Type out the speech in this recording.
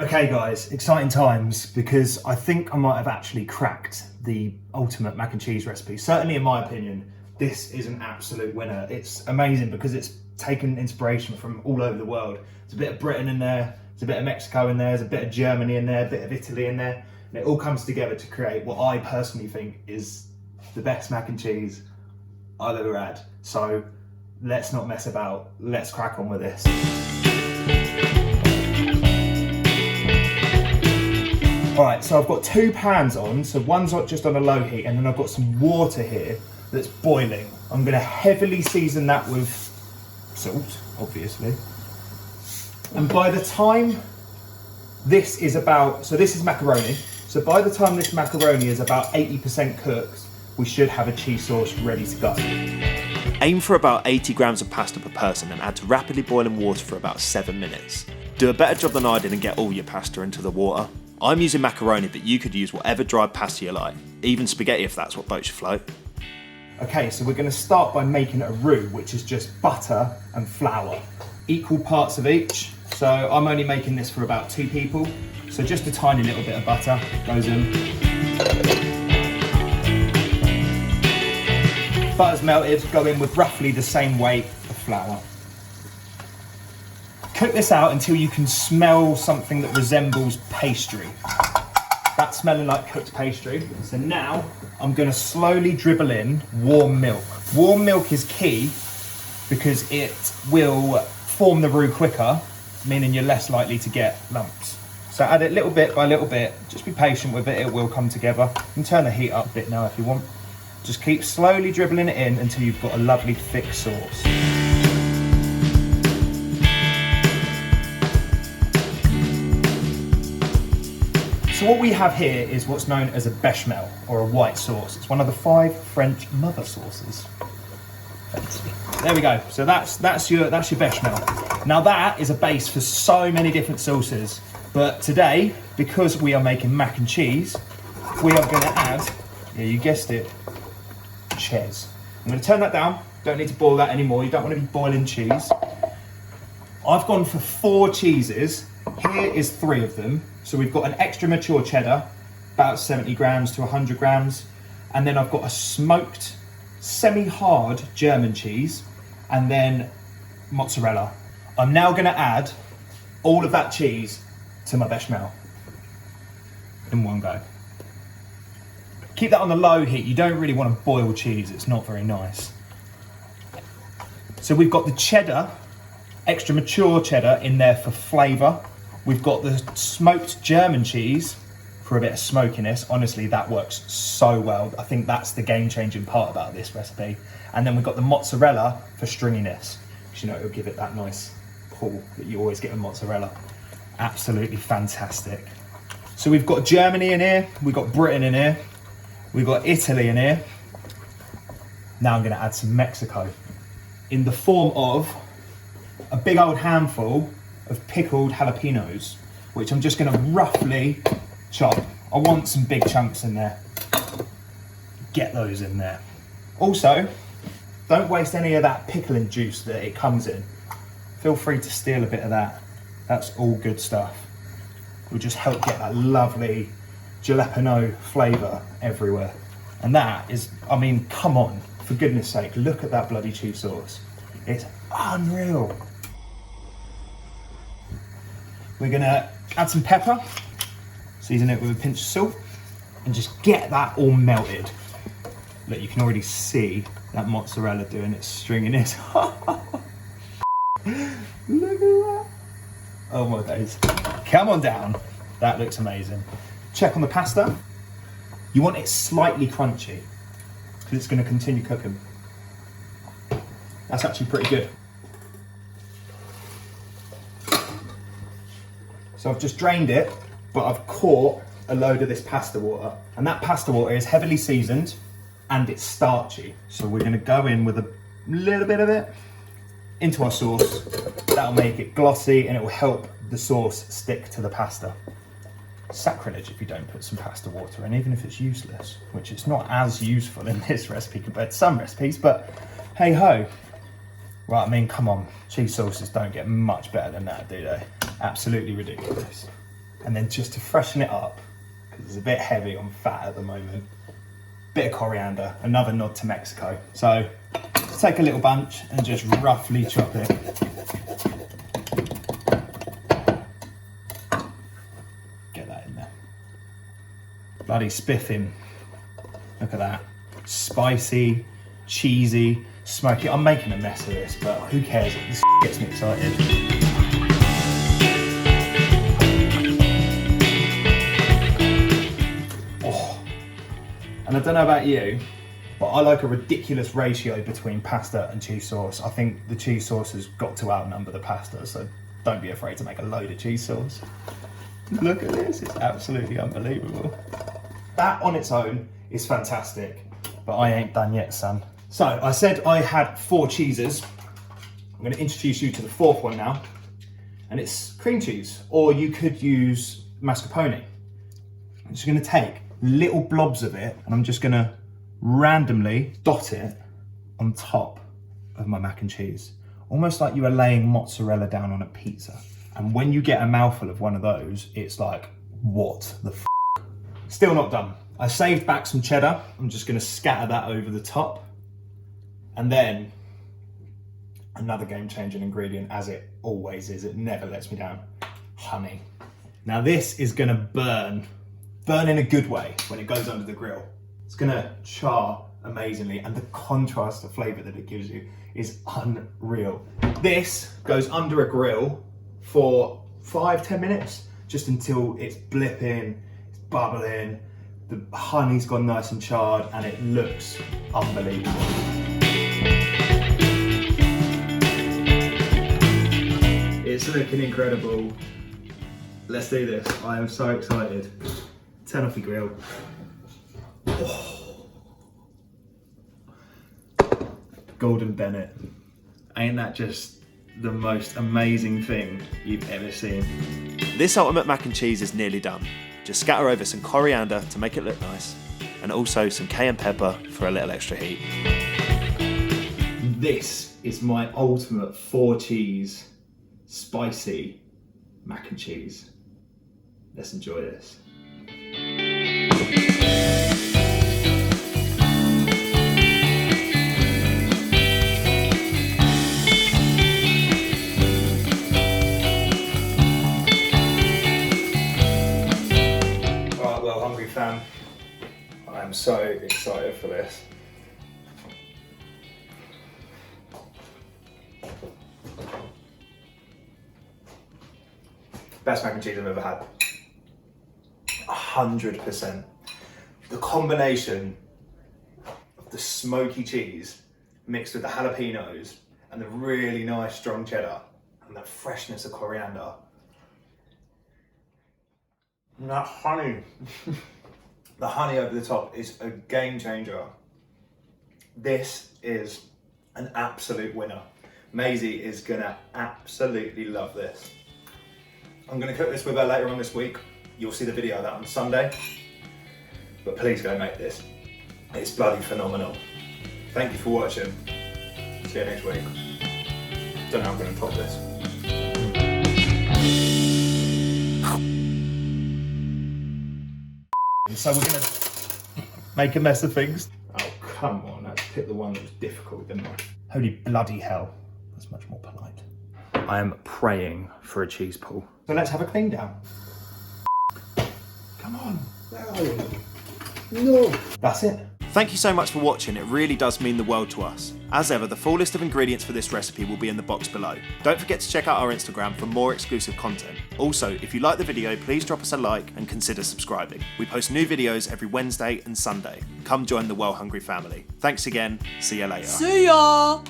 Okay guys, exciting times, because I think I might have actually cracked the ultimate mac and cheese recipe. Certainly in my opinion, this is an absolute winner. It's amazing because it's taken inspiration from all over the world. There's a bit of Britain in there, there's a bit of Mexico in there, there's a bit of Germany in there, a bit of Italy in there, and it all comes together to create what I personally think is the best mac and cheese I've ever had. So let's not mess about, let's crack on with this. All right, so I've got 2 pans on, so one's just on a low heat, and then I've got some water here that's boiling. I'm gonna heavily season that with salt, obviously. And by the time this is this is macaroni, so by the time this macaroni is about 80% cooked, we should have a cheese sauce ready to go. Aim for about 80 grams of pasta per person and add to rapidly boiling water for about 7 minutes. Do a better job than I did and get all your pasta into the water. I'm using macaroni, but you could use whatever dried pasta you like, even spaghetti if that's what boats your float. Okay, so we're gonna start by making a roux, which is just butter and flour. Equal parts of each. So I'm only making this for about 2 people. So just a tiny little bit of butter goes in. Butter's melted, go in with roughly the same weight of flour. Cook this out until you can smell something that resembles pastry. That's smelling like cooked pastry. So now I'm gonna slowly dribble in warm milk. Warm milk is key because it will form the roux quicker, meaning you're less likely to get lumps. So add it little bit by little bit, just be patient with it, it will come together. You can turn the heat up a bit now if you want. Just keep slowly dribbling it in until you've got a lovely thick sauce. So what we have here is what's known as a bechamel, or a white sauce. It's one of the 5 French mother sauces. Fancy. There we go. So that's your bechamel. Now that is a base for so many different sauces, but today, because we are making mac and cheese, we are going to add, yeah, you guessed it, cheese. I'm going to turn that down. Don't need to boil that anymore. You don't want to be boiling cheese. I've gone for 4 cheeses. Here is 3 of them. So we've got an extra mature cheddar, about 70 grams to 100 grams. And then I've got a smoked, semi-hard German cheese, and then mozzarella. I'm now gonna add all of that cheese to my bechamel in one go. Keep that on the low heat. You don't really want to boil cheese. It's not very nice. So we've got the cheddar, extra mature cheddar in there for flavour. We've got the smoked German cheese for a bit of smokiness. Honestly, that works so well. I think that's the game-changing part about this recipe. And then we've got the mozzarella for stringiness, because you know it'll give it that nice pull that you always get with mozzarella. Absolutely fantastic. So we've got Germany in here, we've got Britain in here, we've got Italy in here. Now I'm gonna add some Mexico in the form of a big old handful of pickled jalapeños, which I'm just gonna roughly chop. I want some big chunks in there. Get those in there. Also, don't waste any of that pickling juice that it comes in. Feel free to steal a bit of that. That's all good stuff. Will just help get that lovely jalapeno flavour everywhere. And that is, I mean, come on, for goodness sake, look at that bloody cheese sauce. It's unreal. We're gonna add some pepper, season it with a pinch of salt, and just get that all melted. Look, you can already see that mozzarella doing its stringiness. Look at that. Oh my days. Come on down. That looks amazing. Check on the pasta. You want it slightly crunchy, because it's gonna continue cooking. That's actually pretty good. So I've just drained it, but I've caught a load of this pasta water. And that pasta water is heavily seasoned and it's starchy. So we're gonna go in with a little bit of it into our sauce. That'll make it glossy and it will help the sauce stick to the pasta. Sacrilege if you don't put some pasta water in, even if it's useless, which it's not as useful in this recipe compared to some recipes, but hey ho. Right, I mean, come on, cheese sauces don't get much better than that, do they? Absolutely ridiculous. And then just to freshen it up, because it's a bit heavy on fat at the moment, bit of coriander, another nod to Mexico. So just take a little bunch and just roughly chop it. Get that in there. Bloody spiffing. Look at that. Spicy, cheesy, smoky. I'm making a mess of this, but who cares? This gets me excited. And I don't know about you, but I like a ridiculous ratio between pasta and cheese sauce. I think the cheese sauce has got to outnumber the pasta, so don't be afraid to make a load of cheese sauce. Look at this, it's absolutely unbelievable. That on its own is fantastic, but I ain't done yet, son. So I said I had 4 cheeses. I'm going to introduce you to the 4th one now, and it's cream cheese, or you could use mascarpone. I'm just going to take little blobs of it, and I'm just gonna randomly dot it on top of my mac and cheese, almost like you are laying mozzarella down on a pizza. And when you get a mouthful of one of those, it's like, what the f? Still not done. I saved back some cheddar. I'm just gonna scatter that over the top. And then another game-changing ingredient, as it always is, it never lets me down, honey. Now this is gonna burn in a good way when it goes under the grill. It's gonna char amazingly, and the contrast of flavor that it gives you is unreal. This goes under a grill for 5-10 minutes, just until it's blipping, it's bubbling, the honey's gone nice and charred, and it looks unbelievable. It's looking incredible. Let's do this. I am so excited. Turn off your grill. Oh. Golden Bennett. Ain't that just the most amazing thing you've ever seen? This ultimate mac and cheese is nearly done. Just scatter over some coriander to make it look nice, and also some cayenne pepper for a little extra heat. This is my ultimate 4-cheese, spicy mac and cheese. Let's enjoy this. Alright, well, hungry fam, I'm so excited for this. Best mac and cheese I've ever had. 100%. The combination of the smoky cheese mixed with the jalapeños and the really nice strong cheddar and that freshness of coriander. And that honey, the honey over the top is a game changer. This is an absolute winner. Maisie is gonna absolutely love this. I'm gonna cook this with her later on this week. You'll see the video of that on Sunday, but please go make this. It's bloody phenomenal. Thank you for watching. See you next week. Don't know how I'm gonna top this. So we're gonna make a mess of things. Oh, come on, I picked the one that was difficult, didn't I? Holy bloody hell, that's much more polite. I am praying for a cheese pull. So let's have a clean down. Come on, where are you? No. That's it. Thank you so much for watching, it really does mean the world to us. As ever, the full list of ingredients for this recipe will be in the box below. Don't forget to check out our Instagram for more exclusive content. Also, if you like the video, please drop us a like and consider subscribing. We post new videos every Wednesday and Sunday. Come join the Well Hungry family. Thanks again, see you later. See ya!